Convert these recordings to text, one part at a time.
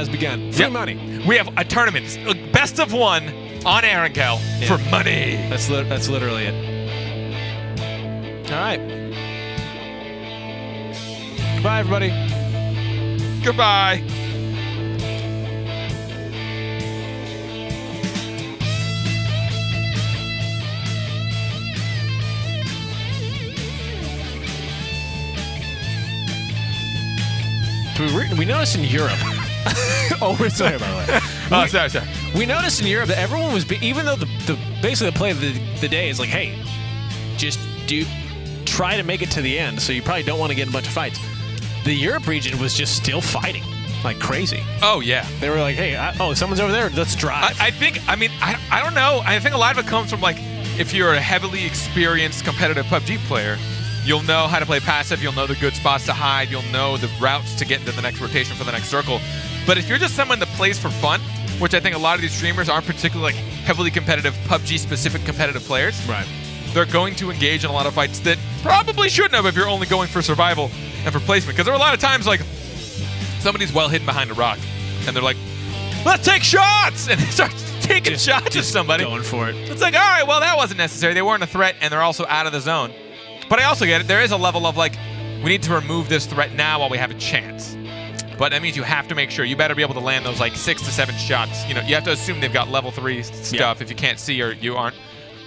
has begun. Free money. We have a tournament, best of one on Arankel for money. That's literally it. All right. Goodbye, everybody. Goodbye. We noticed in Europe. Oh, we're sorry about that. Oh, sorry. We noticed in Europe that everyone was, even though basically the play of the day is like, hey, just try to make it to the end, so you probably don't want to get in a bunch of fights. The Europe region was just still fighting like crazy. Oh, yeah. They were like, hey, someone's over there, let's drive. I don't know. I think a lot of it comes from, like, if you're a heavily experienced competitive PUBG player, you'll know how to play passive, you'll know the good spots to hide, you'll know the routes to get into the next rotation for the next circle. But if you're just someone that plays for fun, which I think a lot of these streamers aren't particularly, like, heavily competitive, PUBG-specific competitive players, right? They're going to engage in a lot of fights that probably shouldn't have if you're only going for survival and for placement. Because there are a lot of times, like, somebody's well hidden behind a rock, and they're like, let's take shots! And they start taking shots at somebody. Going for it. It's like, all right, well, that wasn't necessary. They weren't a threat, and they're also out of the zone. But I also get it. There is a level of, like, we need to remove this threat now while we have a chance. But that means you have to make sure. You better be able to land those, like, 6 to 7 shots. You know, you have to assume they've got level 3 stuff if you can't see or you aren't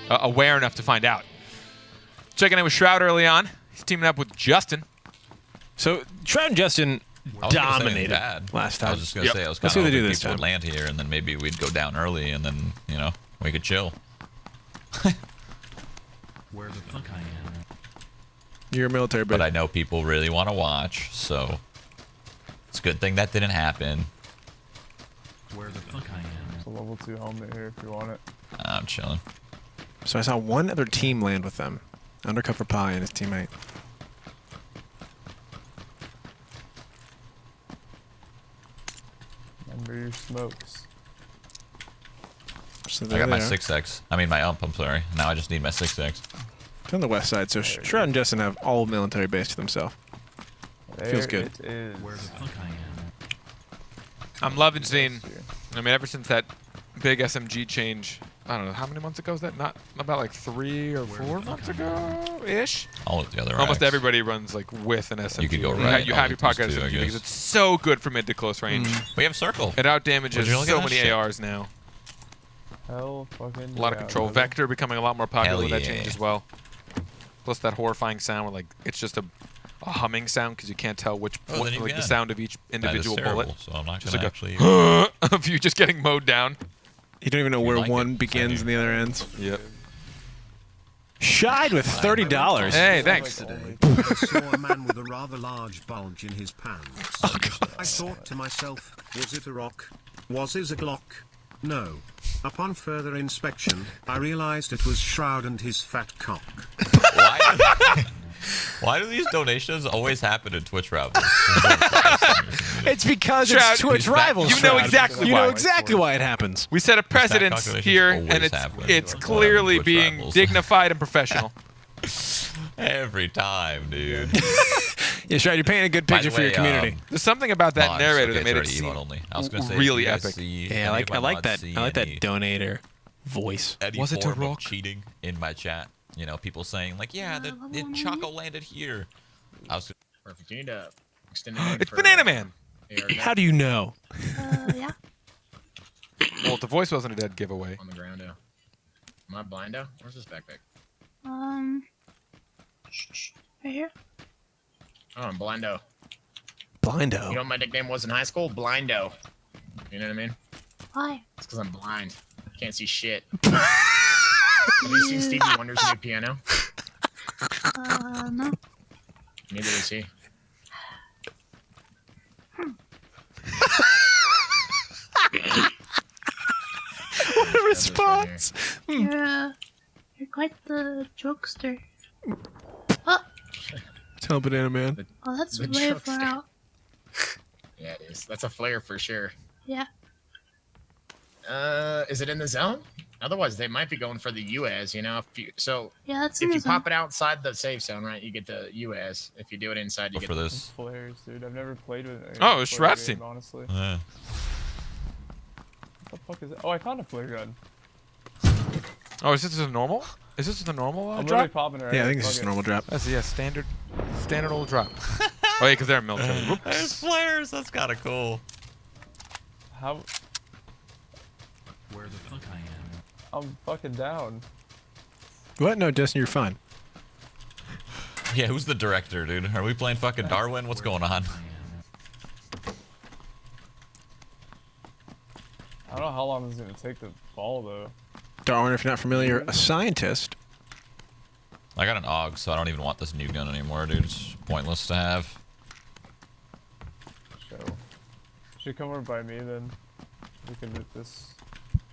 aware enough to find out. Checking in with Shroud early on. He's teaming up with Justin. So Shroud and Justin dominated last time. I was just going to say, I was kind of hoping people would land here, and then maybe we'd go down early, and then, you know, we could chill. Where the fuck I am? You're a military bit. But I know people really want to watch, so it's a good thing that didn't happen. Where the fuck I am? It's a level 2 helmet here if you want it. I'm chilling. So I saw one other team land with them. Undercover Pie and his teammate. Remember your smokes. So I got my 6X. I mean my ump, I'm sorry. Now I just need my 6X. It's on the west side, so Shroud and Justin have all military base to themselves. Feels good. It is. Where the fuck I am? I'm loving seeing, I mean, ever since that big SMG change, I don't know, how many months ago was that? Not about like 3 or 4 months ago-ish? All of the other Almost racks. everybody runs like with an SMG. You could go right. You have your pocket too, SMG because it's so good for mid to close range. We have circle. It outdamages so many shit? ARs now. Hell fucking A lot of control. Vector becoming a lot more popular with that yeah. change as well. Plus that horrifying sound where like it's just a humming sound because you can't tell which the sound of each individual bullet. So I'm not just gonna like actually of you just getting mowed down. You don't even know where like one it. begins and the other ends. Yep. Shied with $30. Hey, thanks. I saw a man with a rather large bulge in his pants. Oh, God. I thought to myself, was it a rock? Was it a Glock? No. Upon further inspection, I realized it was Shroud and his fat cock. Why do these donations always happen in Twitch Rivals? It's because Shroud, it's Twitch Rivals. You know Shroud. exactly You why. know exactly why it happens. We set a precedence calculations here, always and happen it's when clearly Twitch being Rivals. dignified and professional. Every time, dude. Yeah, Shroud, you're painting a good By picture the for your way, community. There's something about that mods, narrator okay, that made it it's already seem emote only. I was gonna say, really do you guys epic. see Yeah, any I like of my mods that. see I like that any- donator voice. any Was it form a of rock? cheating in my chat? You know, people saying like, yeah, the Choco landed here. I was Perfect. You need to extend it. It's Banana Man. How do you know? Yeah. Well, if the voice wasn't a dead giveaway. On the ground now. Am I blindo? Where's this backpack? Right here. Oh, I'm blindo. Blindo. You know what my nickname was in high school? Blindo. You know what I mean? Why? It's because I'm blind. Can't see shit. Have you seen Stevie Wonder's new piano? No. Neither is he. What a response! You're quite the jokester. Tell Banana Man. Oh, that's The way jokester. far out. Yeah, it is. That's a flare for sure. Yeah. Is it in the zone? Otherwise, they might be going for the UAS, you know? Yeah, that's If in you the zone. pop it outside the safe zone, right, you get the UAS. If you do it inside, you get for this. Flares, dude. I've never played with it. Oh, it's Shroud's team. Honestly. Yeah. fuck is it? Oh, I found a flare gun. Oh, is this a normal? Is this the normal I'm literally drop? popping it right Yeah, I now, think it's fuck just a it. normal drop. That's standard old drop. Oh yeah, because they're military. There's Whoops. flares. That's kind of cool. How? Where the fuck I am. I'm fucking down. What? No, Justin, you're fine. Yeah, who's the director, dude? Are we playing fucking Darwin? What's going on? I don't know how long this is gonna take to fall though. Darwin, if you're not familiar, a scientist. I got an AUG, so I don't even want this new gun anymore, dude. It's pointless to have. So, should come over by me then. We can loot this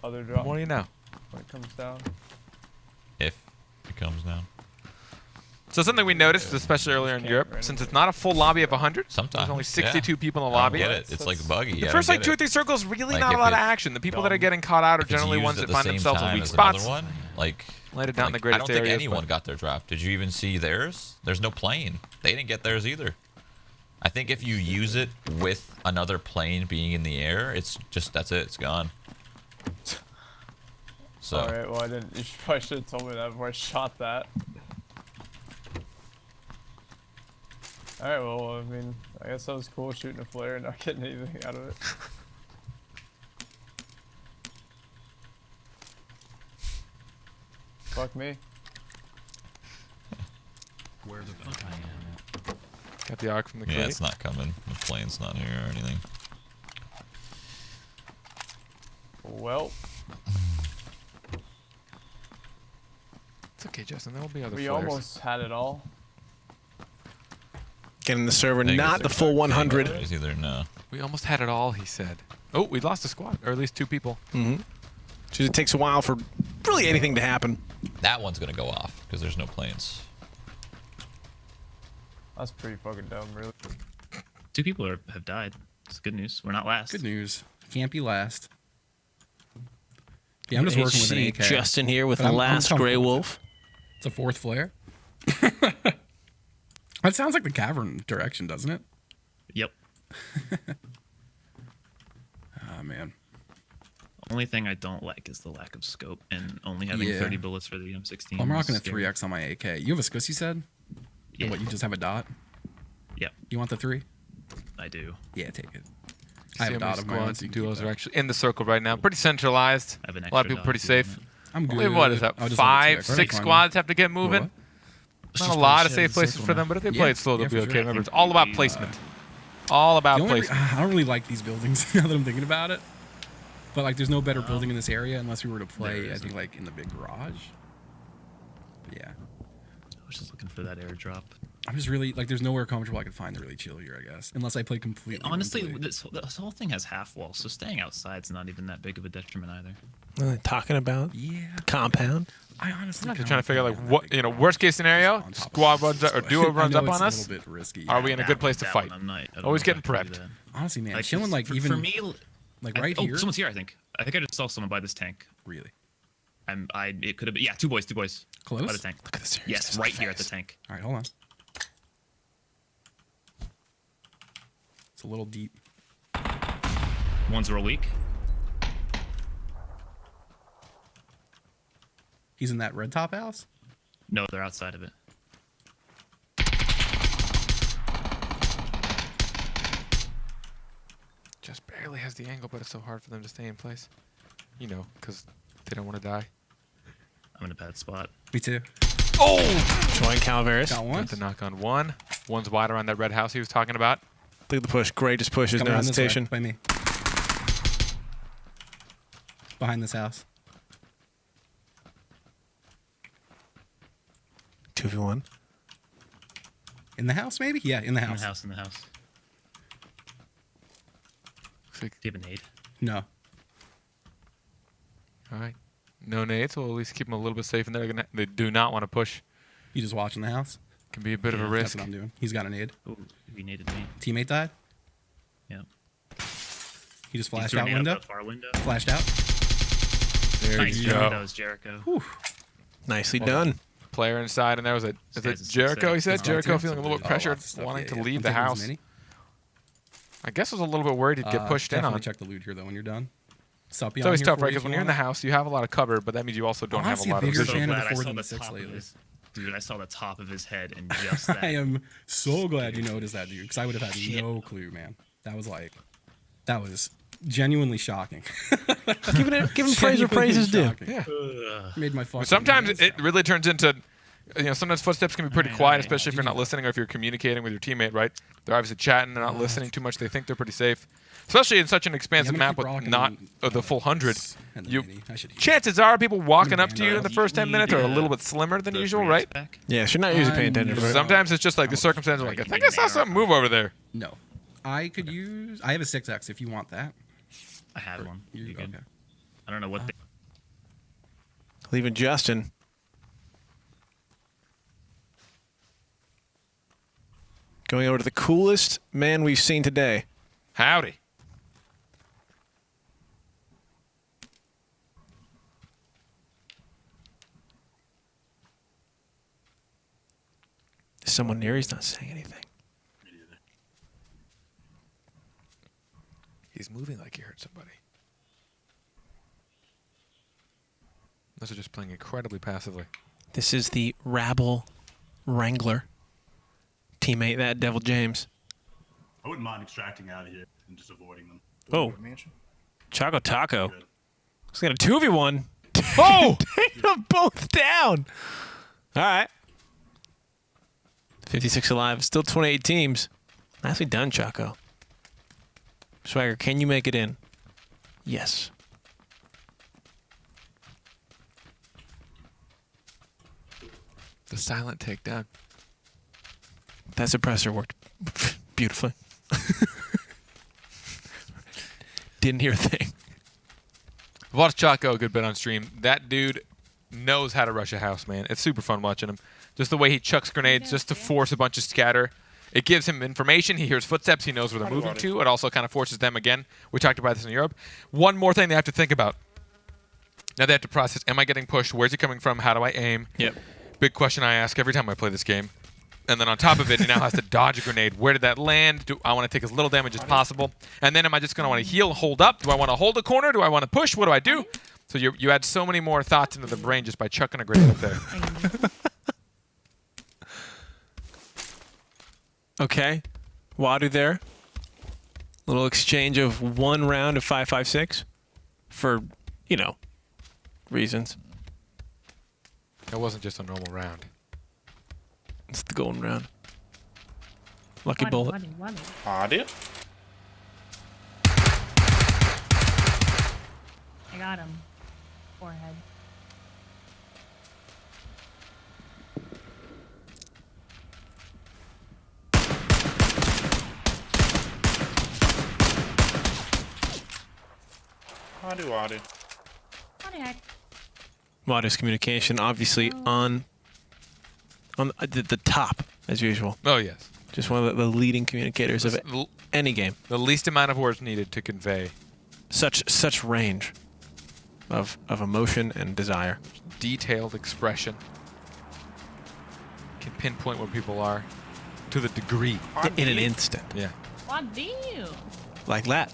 other drop What do you know? when it comes down. If it comes down. So something we noticed, especially earlier in Europe, since it's not a full lobby of 100, Sometimes. there's only yeah. 62 people in the I don't lobby. get it. It's like buggy. The first like 2 or 3 circles, really Like, not a if lot of it- action. The people that are getting caught out are generally ones that find themselves in weak spots. One, like, Landed down in the I greatest don't think areas, anyone but- got their drop. Did you even see theirs? There's no plane. They didn't get theirs either. I think if you use it with another plane being in the air, it's just, that's it. It's gone. So. Alright, well I didn't. You probably should have told me that before I shot that. Alright, well, I mean, I guess that was cool shooting a flare and not getting anything out of it. Fuck me. Where the fuck I am. Got the AUG from the crate. Yeah, it's not coming. The plane's not here or anything. Well, It's okay, Justin. There will be other we flares. almost had it all. Getting the server, I think not it's the full 100. There's either no. We almost had it all, he said. Oh, we lost a squad, or at least 2 people. So it takes a while for really anything to happen. That one's gonna go off because there's no planes. That's pretty fucking dumb, really. 2 people have died. It's good news. We're not last. Good news. Can't be last. Yeah, I'm just working with an AK. Justin here with But the I'm last comfortable Grey with it. Wolf. It's a 4th flare. That sounds like the cavern direction, doesn't it? Yep. Oh, man. Only thing I don't like is the lack of scope and only having Yeah. 30 bullets for the M16. I'm rocking a is scary. 3X on my AK. You have a SCUS, you said? Yeah. And what, you just have a dot? Yep, You want the 3? I do. Yeah, take it. See I have how a many dot of my own, squads so you and can keep duos that. are actually in the circle right now. Pretty centralized. I have an A lot of extra people pretty dot if you safe. want I'm good. Only what is that? I'll just have a 5, 2X. 6 Fine. squads have to get moving. What? Not just a lot push of it safe in the places circle for now. them, but if they Yeah, play it slow, they'll yeah, be for okay. sure. Remember, it's all about The, placement. All about The only placement. I don't really like these buildings now that I'm thinking about it. But like, there's no better building in this area unless we were to play. there I think isn't. like in the big garage. But yeah, I was just looking for that airdrop. I'm just really like, there's nowhere comfortable I could find to really chill here. I guess unless I play completely. Honestly, mentally. this whole thing has half walls, so staying outside's not even that big of a detriment either. What are they talking about? Yeah, compound. I honestly. I'm kinda trying to figure out think like I'm what, that big you know, of a worst case scenario, on top of squad runs this, up, or but duo I runs know up it's on a us. little bit risky. Are we in a That good place to that fight? one, I don't Always know if getting I can do prepped. that. Honestly, man, Like, chilling like for, even for me, like right oh, here. someone's here. I think I just saw someone by this tank. Really It could have been, yeah, two boys close. by the tank. Look at this. Yes, right here at the tank. All right, hold on. It's a little deep. One's real weak. He's in that red top house. No, they're outside of it. Just barely has the angle, but it's so hard for them to stay in place. You know, because they don't want to die. I'm in a bad spot. Me too. Oh! Join Calaveras. Got one. Got the knock on one. One's wide around that red house he was talking about. Look at the push. Greatest pushes, Coming no around this way, hesitation. by me. Behind this house. 2v1. In the house, maybe? Yeah, in the In house. the house, in the house. Looks like, Do you have a nade? No. all right. No nades. We'll at least keep them a little bit safe in there. They do not want to push. You just watching the house? Can be a bit of a Yeah, That's risk. what I'm doing. He's got an aid. Ooh, he naded me. Teammate died. Yeah. He just He flashed threw a out nade window. the far window. Flashed out. There Nice you job. go. That was Jericho. Nicely done. Player inside, and there was a. Is This it guy's a Jericho? He said success. Jericho Oh, feeling a little bit oh, pressured, lots of stuff. wanting Yeah, to yeah. leave I'm the taking his house. mini. I guess was a little bit worried he'd get pushed in Definitely on. check the loot here though when you're done. Sup, It's always tough, right? Because when you're in the house, you have a lot of cover, but that means you also don't have a Honestly, a lot of bigger vision. fan of glad the I 4 saw than the the 6 top of lately. his. Dude, I saw the top of his head and just that. I am so glad you noticed that, dude, because I would have had no clue, man. That was genuinely shocking. Give him praise where praise is due. Shocking. Yeah. Made my fucking Sometimes hands it down. really turns into, sometimes footsteps can be pretty Alright, quiet, alright. especially if you're not listening or if you're communicating with your teammate, right? They're obviously chatting, they're not listening too much, they think they're pretty safe. Especially in such an expansive I'm map gonna with keep not rocking, the full 100. and the You, mini. I should heal. chances are people walking up to you in the You first 10 need, minutes are a little bit slimmer than usual, right? Back. Yeah, so you're not usually paying attention to it. Sometimes it's just like the circumstances are like, I think I saw something move over there. No. I could use... I have a 6X if you want that. I had one. You, You good? okay. I don't know what. Leaving Justin. Going over to the coolest man we've seen today. Howdy. Is someone near? He's not saying anything. He's moving like he heard somebody. Those are just playing incredibly passively. This is the Rabble Wrangler. Teammate that Devil James. I wouldn't mind extracting out of here and just avoiding them. Oh, Choco Taco. Good. He's got a 2v1. Oh! Take them both down. All right. 56 alive. Still 28 teams. Nicely done, Choco. Swagger, can you make it in? Yes. The silent takedown. That suppressor worked beautifully. Didn't hear a thing. I've watched Chaco a good bit on stream. That dude knows how to rush a house, man. It's super fun watching him. Just the way he chucks grenades just to force a bunch of scatter. It gives him information. He hears footsteps. He knows where they're moving to. It also kind of forces them again. We talked about this in Europe. One more thing they have to think about. Now they have to process, am I getting pushed? Where's he coming from? How do I aim? Yep. Big question I ask every time I play this game. And then on top of it, he now has to dodge a grenade. Where did that land? Do I want to take as little damage as possible? And then am I just going to want to heal, hold up? Do I want to hold a corner? Do I want to push? What do I do? So you add so many more thoughts into the brain just by chucking a grenade up there. Okay. Wadu there. Little exchange of 1 round of 5.56 for, reasons. That wasn't just a normal round. It's the golden round. Lucky bullet. Audio? I got him. Forehead. Audio. What the heck? Wadu's communication, obviously on the top, as usual. Oh, yes. Just one of the leading communicators of any game. The least amount of words needed to convey. Such range of emotion and desire. Detailed expression. Can pinpoint where people are to the degree. In an instant. Yeah. What do you? Like that.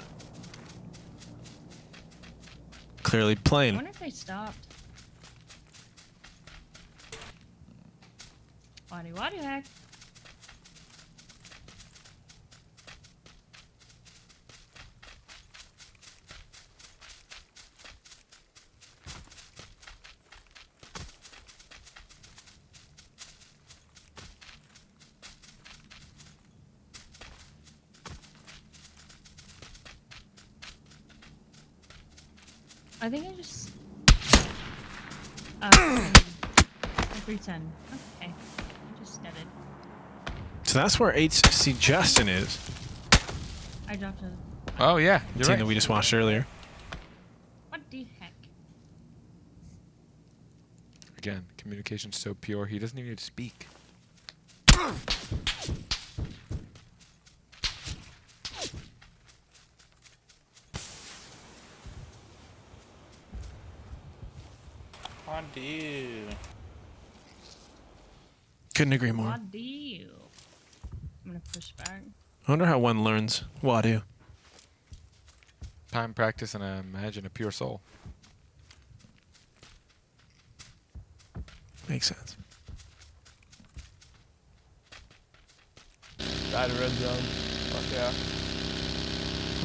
Clearly I plain. wonder if they stopped. What the heck? I think I just... 310. Okay. I just did it. So that's where HC Justin is. I dropped a... Oh, yeah. You're Scene right. that we just watched earlier. What the heck? Again, communication's so pure, he doesn't even need to speak. Audio. Couldn't agree more. What do you? I'm gonna push back. I wonder how one learns Wadu. time, practice, and I imagine a pure soul. Makes sense. Bad red zone. Fuck yeah.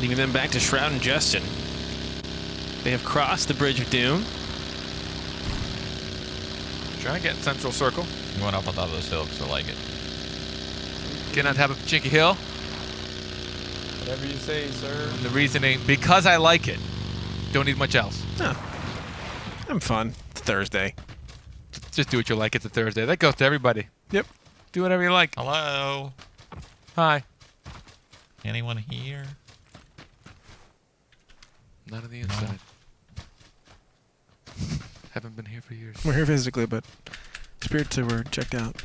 Leaving them back to Shroud and Justin. They have crossed the Bridge of Doom. Trying to get in central circle. I'm going up on top of this hill because I like it. Getting on top of Chinky Hill. Whatever you say, sir. And the reasoning, because I like it. Don't need much else. Oh. I'm fun. It's Thursday. Just do what you like. It's a Thursday. That goes to everybody. Yep. Do whatever you like. Hello. Hi. Anyone here? Not on the inside. Haven't been here for years. We're here physically, but spirits were checked out.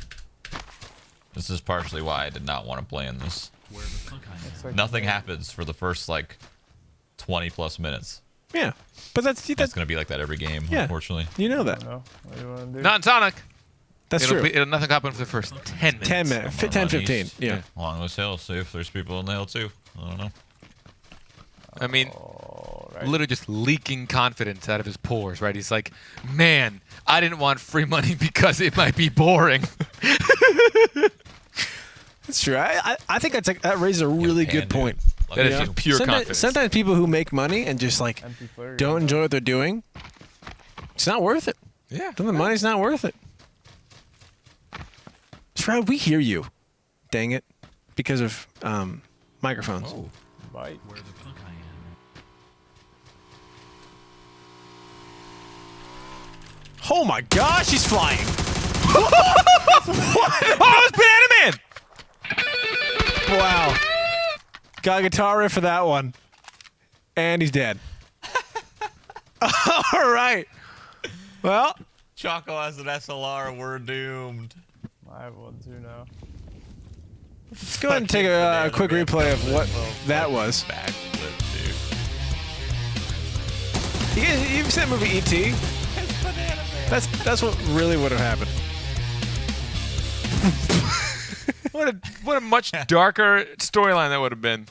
This is partially why I did not want to play in this. Like Nothing happens for the first like 20+ minutes. Yeah, but that's That's gonna be like that every game, Yeah. unfortunately. you know I that. don't know. What do you want to do? Not in Sonic. That's it'll true. It'll nothing happen for the first 10 minutes. 10 minutes, 10, 15. Yeah. Along those hills, see if there's people in the hill too. I don't know. I mean, Alright. literally just leaking confidence out of his pores, right? He's like, man, I didn't want free money because it might be boring. That's true. I think that raises a really Can good do. point. Like That is you. just pure confidence. Sometimes people who make money and just like Empty flare. don't enjoy what they're doing, it's not worth it. Yeah. Then the money's not worth it. Shroud, we hear you. Dang it. Because of microphones. Oh. Bite. Oh my gosh, he's flying. Oh, it's Banana Man! Wow. Got a guitar riff for that one. And he's dead. All right. Well, Choco has an SLR. We're doomed. I have one too now. let's go ahead and take a quick replay of what that was. Backflip, dude. You've seen that movie E.T.? That's what really would have happened. What a much darker storyline that would have been.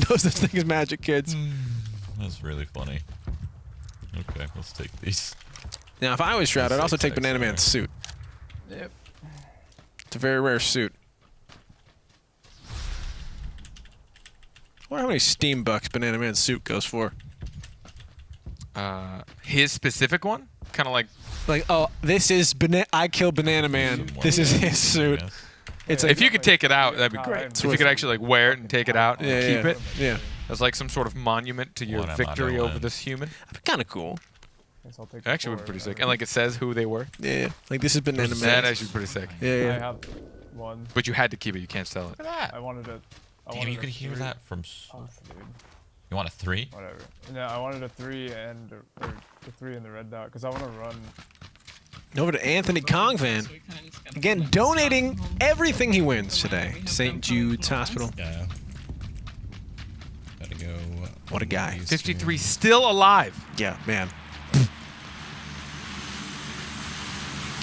No such thing as magic, kids. That's really funny. Okay, let's take these. Now, if I was Shroud, I'd also take Banana Man's suit. Yep. It's a very rare suit. I wonder how many Steam bucks Banana Man's suit goes for. His specific one? Kind of like... Like, oh, this is I killed Banana Man. This is his suit. Yes. It's like, If you could take it out, that'd be great. If you could actually like wear it and take it out and keep it Yeah, as like some sort of monument to your What am I victory doing? over this human. that'd be kind of cool. Guess I'll take It actually would be pretty sick. And like it says who they were. Yeah, like this is Banana Man. That actually pretty sick. Yeah, I yeah. have one. But you had to keep it. You can't sell it. I wanted a. Damn, you could hear that from. Oh, dude. You want a 3? Whatever. No, I wanted a 3 and or the 3 in the red dot because I want to run. Over to Anthony Kongvan. Again, donating everything he wins today. St. Jude's Hospital. Yeah. Gotta go. What a guy. 53 still alive. Yeah, man.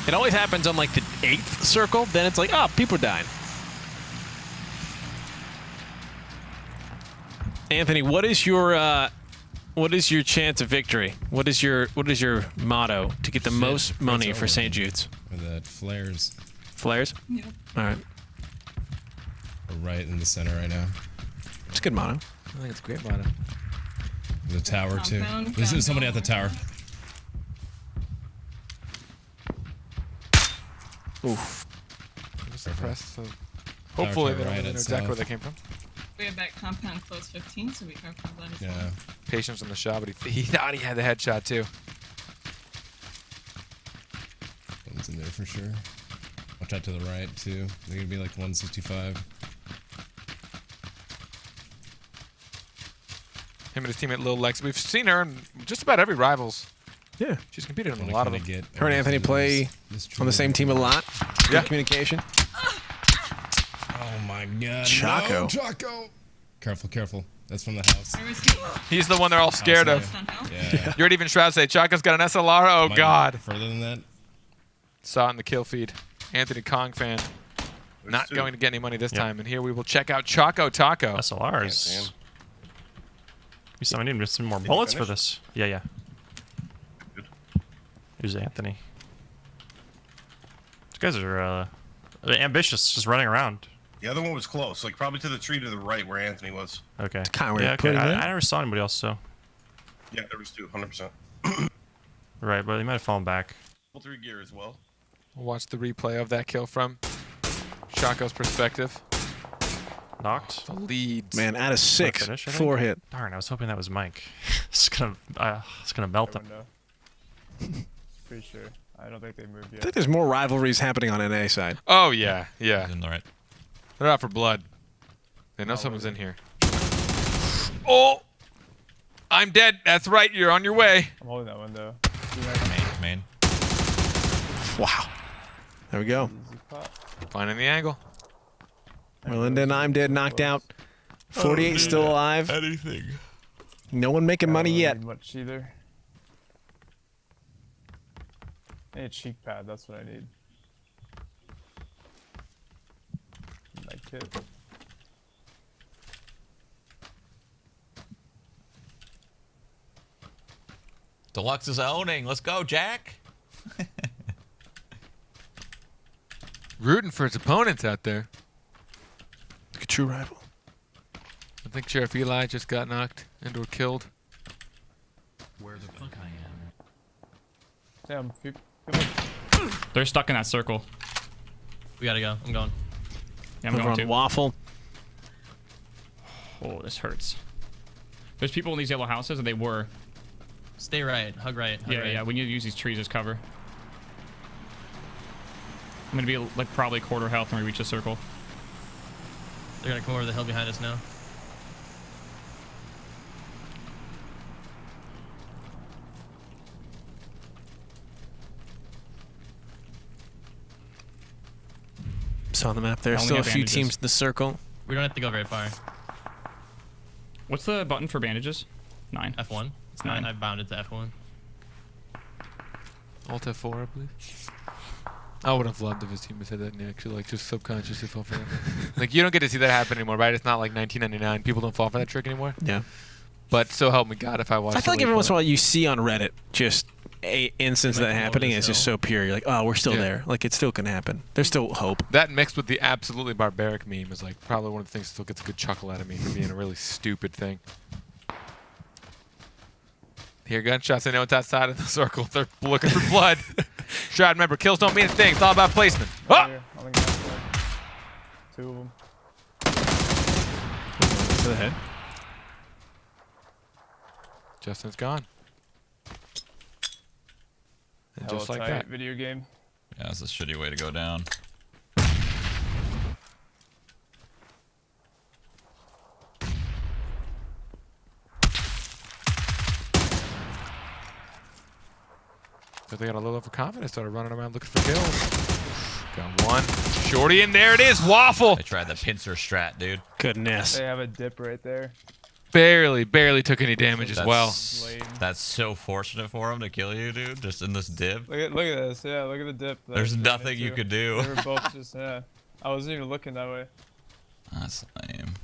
It always happens on like the 8th circle. Then it's like, oh, people are dying. Anthony, what is your chance of victory? What is your motto to get the most money for St. Jude's? With that flares. Flares? Yep. All right. We're right in the center right now. It's a good motto. I think it's a great motto. The tower too. Compound, This is somebody at the tower. Oof. I'm just impressed. So hopefully they right don't at know exactly where south. they came from. We have that compound close 15, so we careful of that as Yeah. well. Patience on the shot, but he thought he had the headshot too. One's in there for sure. Watch out to the right too. They're gonna be like 165. Him and his teammate Lil Lex. We've seen her in just about every Rivals. Yeah. She's competed in Wanna a lot of kinda them. get Her and Anthony play on the same team a lot. Yeah. Good communication. Oh my god. Choco. No, Choco. Careful, careful. That's from the house. Where was he? He's the one they're all scared of. Down hill? Yeah. You heard even Shroud say, Chaka's got an SLR? Oh, Might God. be Further than that. Saw it in the kill feed. Anthony Kong fan. Not going to get any money this time. And here we will check out Choco Taco. SLRs. I need some more bullets for finish? this. Yeah. Good. Here's Anthony. These guys are ambitious, just running around. The other one was close, like probably to the tree to the right where Anthony was. Okay. Kind of weird. Yeah, okay. I never saw anybody else, so. Yeah, there was 2, 100%. Right, but they might have fallen back. 3 gear as well. We'll watch the replay of that kill from Shaco's perspective. Knocked. The leads. Man, out of 6, Finish, I think? 4 hit. Darn, I was hoping that was Mike. It's gonna melt them. Pretty sure. I don't think they moved I yet. think there's more rivalries happening on NA side. Oh, yeah. Yeah. He's in the right. They're out for blood. They know someone's in here. Oh! I'm dead. That's right. You're on your way. I'm holding that window. Main. Wow. There we go. Easy pop. Finding the angle. Merlinda and I'm dead, knocked out. 48 still alive. Anything. No one making money I don't yet. need much either. I need a cheek pad, that's what I need. My kit. Deluxe is owning. Let's go, Jack. Rooting for its opponents out there. Like a true rival. I think Sheriff Eli just got knocked into a killed. Where the fuck I am? Damn, people. They're stuck in that circle. We gotta go. I'm going. Yeah, I'm Over going on to. Waffle. Oh, this hurts. There's people in these yellow houses, and they were. Stay right. Hug right. Hug right. Yeah. We need to use these trees as cover. I'm gonna be like probably quarter health when we reach the circle. They're gonna come over the hill behind us now. Saw the map there. I only Still a have few bandages. teams in the circle. We don't have to go very far. What's the button for bandages? 9. F1. It's 9. I bounded to F1. Alt F4, I believe. I would have loved if his team had said that and he actually like just subconsciously fell for that. Like you don't get to see that happen anymore, right? It's not like 1999. People don't fall for that trick anymore. Yeah. But so help me God if I watch. I feel like every once in a while you see on Reddit just a instance of might that come over happening. this It's just hill. so pure. You're like, oh, we're still Yeah. there. Like it's still gonna happen. There's still hope. That mixed with the absolutely barbaric meme is like probably one of the things that still gets a good chuckle out of me for being a really stupid thing. Hear gunshots. I know it's outside of the circle. They're looking for blood. Try to remember, kills don't mean a thing. It's all about placement. Ah! Here, I'm gonna get that. 2 of them. To the head. Justin's gone. And just like tight that. video game. Yeah, that's a shitty way to go down. So they got a little overconfidence, started running around looking for kills. Got one. Shorty, and there it is. Waffle. They tried the pincer strat, dude. Goodness. They have a dip right there. Barely took any damage as well. Lame. That's so fortunate for him to kill you, dude. Just in this dip. Look at this. Yeah, look at the dip. that There's was nothing running you too. could do. They were both just yeah. I wasn't even looking that way. That's lame.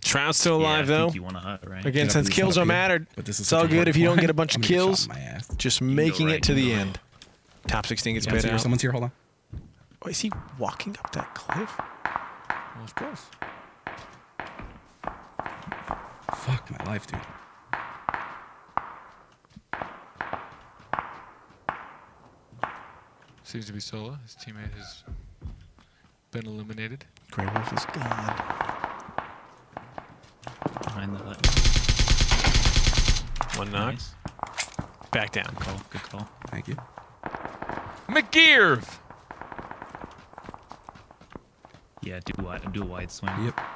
Shroud's still alive I though. think you want to hug, right? Again, Get up since and kills up don't here. matter, But this is it's such all a good hard if you don't one. get a bunch I'm of gonna get kills. shot in my ass. Just go making right, it to you the go end. Top 16 gets Someone's paid here. out. Someone's here. Hold on. Oh, is he walking up that cliff? Well, of course. Fuck my life, dude. Seems to be solo. His teammate has been eliminated. Grey Wolf is gone. Behind the hut. One knock. Nice. Back down. Good call. Good call. Thank you. McGearv. Yeah, do a wide swing. Yep. Kind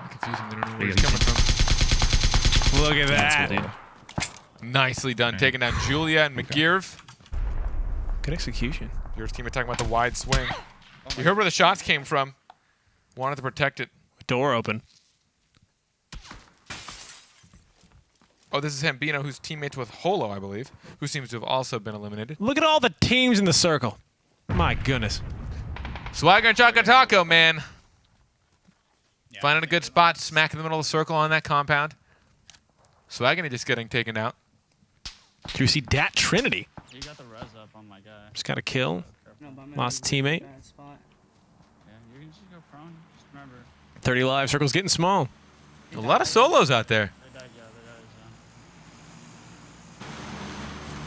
of confusing. They don't know where he's Big coming from. Look at That's that. what they- Nicely done. Taking down Julia and McGearv. Good execution. Your teammate talking about the wide swing. You heard where the shots came from. Wanted to protect it. Door open. Oh, this is Hambino, who's teammates with Holo, I believe, who seems to have also been eliminated. Look at all the teams in the circle. My goodness. Swagger and Choco Taco, man. Finding a good spot, smack in the middle of the circle on that compound. Swaggany just getting taken out. Do you see that Trinity? You got the res up on my guy. Just got a kill. Lost a teammate. Yeah, you can just go prone. Just remember. 30 live. Circle's getting small. A lot of solos out there. They died, yeah, they died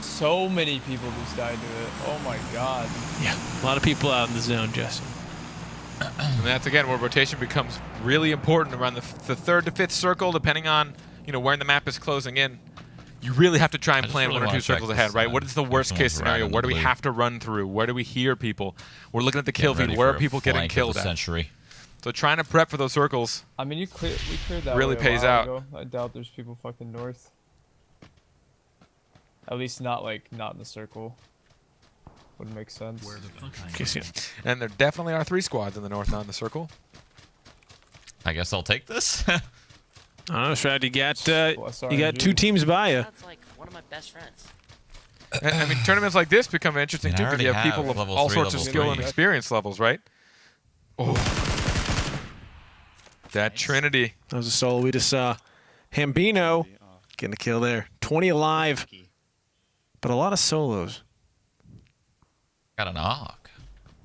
as well. So many people just died to it. Oh my god. Yeah, a lot of people out in the zone, Justin. And that's again where rotation becomes really important around the 3rd to 5th circle, depending on where the map is closing in. You really have to try and plan really 1 or 2 circles ahead, right? What is the worst case scenario? Where do we have to run through? Where do we hear people? We're looking at the kill feed. Where are people getting killed at? Century. So trying to prep for those circles. I mean, we cleared that Really way a pays while out. ago. I doubt there's people fucking north. At least not in the circle. Wouldn't make sense. And there definitely are 3 squads in the north, not in the circle. I guess I'll take this. I don't know, Shroud, you got 2 teams by you. That's like one of my best friends. And, I mean, tournaments like this become interesting too because you have people of level all 3, sorts of level skill 3. and experience levels, right? Oh, that Trinity. That was a solo we just saw. Hambino getting a kill there. 20 alive, but a lot of solos. Got an AUG.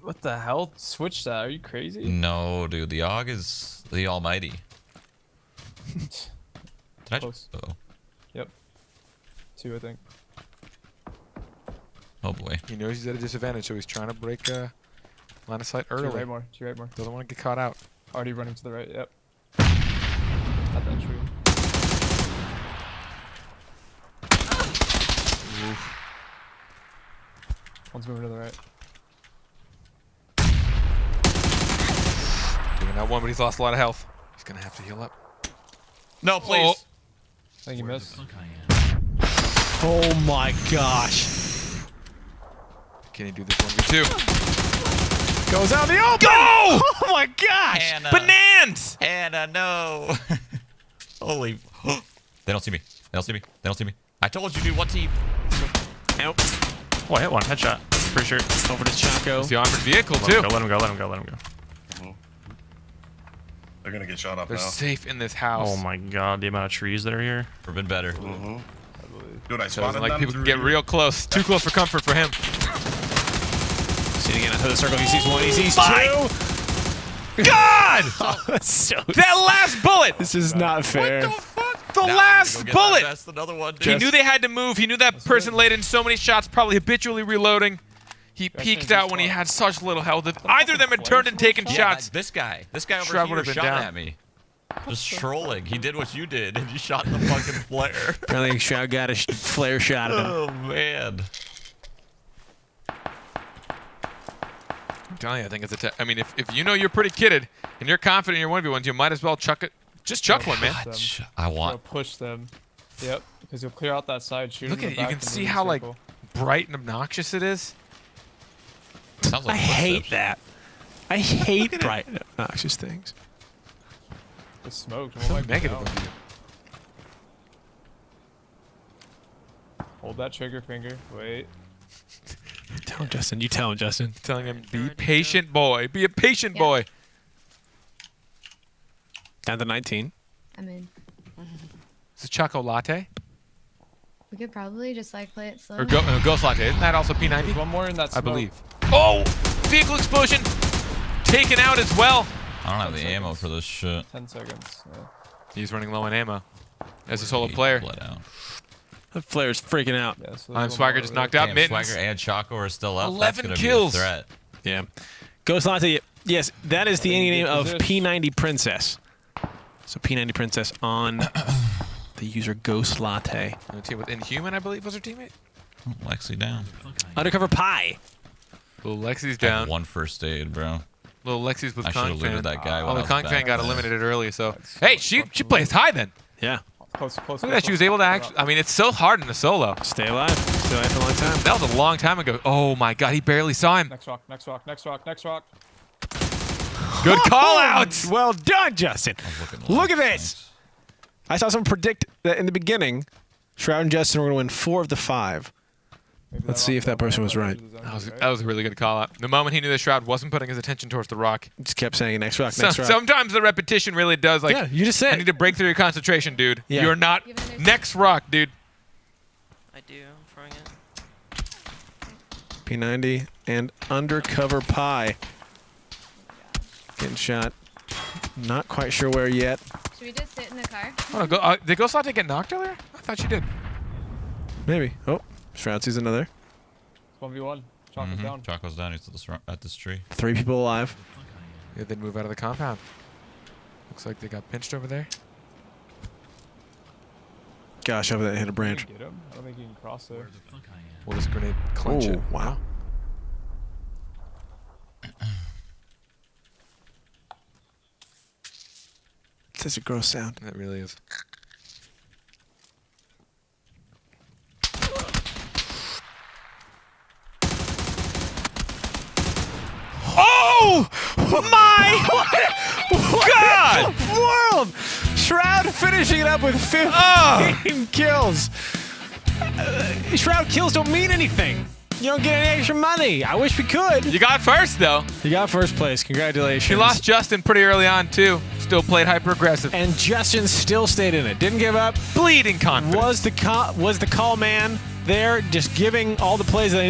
What the hell? Switch that. Are you crazy? No, dude. The AUG is the almighty. Did I Close. Uh-oh. Yep. 2, I think. Oh boy. He knows he's at a disadvantage, so he's trying to break line of sight early. 2 right more. 2 right more. Doesn't want to get caught out. Already running to the right. Yep. At that tree. Oof. One's moving to the right. Doing that one, but he's lost a lot of health. He's gonna have to heal up. No, please. Oh. I think he missed. Oh my gosh. Can he do this 1v2? Goes out the open. Go! Oh my gosh. Hannah. Bananas! Hannah, no. Holy. They don't see me. They don't see me. They don't see me. I told you, dude. One team. Nope. Oh, I hit one. Headshot. Pretty sure. Over to Chaco. It's the armored vehicle Let too. him go, let him go, let him go, let him go. They're gonna get shot up They're now. safe in this house. Oh my god, the amount of trees that are here. Never been better. Dude, I So spotted like them people can through get you. real close. Too close for comfort for him. See it again. Into the circle. He sees 1. He sees 2. God! That's so That last bullet! This is not fair. The last bullet! That's another one. He knew they had to move. He knew that person laid in so many shots, probably habitually reloading. He peeked out when he had such little health. If either of them had turned and taken shots, This guy over Shroud here would've been shot down. at me. Just trolling. He did what you did, and you shot the fucking flare. Apparently, Shroud got a flare shot at him. Oh man. I'm telling you, I think it's a. I mean, if you know you're pretty kitted and you're confident in your 1v1s, you might as well chuck it. Just chuck one, man. I want. Push them. Yep. Because you'll clear out that side. Shoot Look him at in it. the You back can and see move in how like circle. bright and obnoxious it is. Sounds like I hate footsteps. that. I hate bright, obnoxious things. It's smoked. So Won't negative down. of you. Hold that trigger finger. Wait. Tell him, Justin. You tell him, Justin. Telling him, be patient, boy. Be a patient boy. Down to 19. I'm in. Is it Choco Latte? We could probably just like play it slow. Or Ghost Latte. Isn't that also P90? There's one more in that I smoke. believe. Oh! Vehicle explosion! Taken out as well. I don't have the ammo for this shit. 10 seconds. Yeah. He's running low on ammo. As a solo player. Bled out. That flare's freaking out. Yeah, so I'm there's one Swagger more just over knocked there. out Damn, Mittens. Swagger and Choco are still up. 11 That's kills. Be a threat. Yeah. Ghost Latte. Yes, that is the Getting name good of position. P90 Princess. So P90 Princess on the user Ghost Latte. On a team with Inhuman, I believe, was her teammate. Lexi down. Undercover Pie. Little Lexi's I had down. one first aid, bro. Little Lexi's with I should've Kong looted fan. that guy when Oh, I the was Kong back fan got there. eliminated early, so. That's Hey, so she fucking plays high then. Yeah. Close, close, Look at that. She was able to actually. I mean, it's so hard in the solo. Stay alive. Stay alive for a long time. That was a long time ago. Oh my god, he barely saw him. Next rock, next rock, next rock, next rock. Good call outs. Well done, Justin. Look at Nice. this. I saw someone predict that in the beginning, Shroud and Justin were going to win 4 of the 5. Maybe Let's see if that person was right. That was a really good call out. The moment he knew the Shroud wasn't putting his attention towards the rock. Just kept saying next rock, next rock. Sometimes the repetition really does, like, yeah, you just said I need to break through your concentration, dude. Yeah. You're not next rock, dude. I do. I'm throwing it. P90 and undercover pie. Getting shot. Not quite sure where yet. Should we just sit in the car? Hold on, did Ghost Latte get knocked earlier? I thought she did. Maybe. Oh, Shroud sees another. 1v1. Choco's down. Choco's down. He's at this tree. 3 people alive. Yeah, they'd move out of the compound. Looks like they got pinched over there. Gosh, over that hit a branch. Get him? I don't think he can cross there. Will this grenade clench it? Wow. Such a gross sound. That really is. Oh my God! World! Shroud finishing it up with 15 kills. Shroud kills don't mean anything. You don't get any extra money. I wish we could. You got first, though. You got first place. Congratulations. He lost Justin pretty early on, too. Still played hyper-aggressive. And Justin still stayed in it. Didn't give up. Bleeding confidence. Was the call man there just giving all the plays that they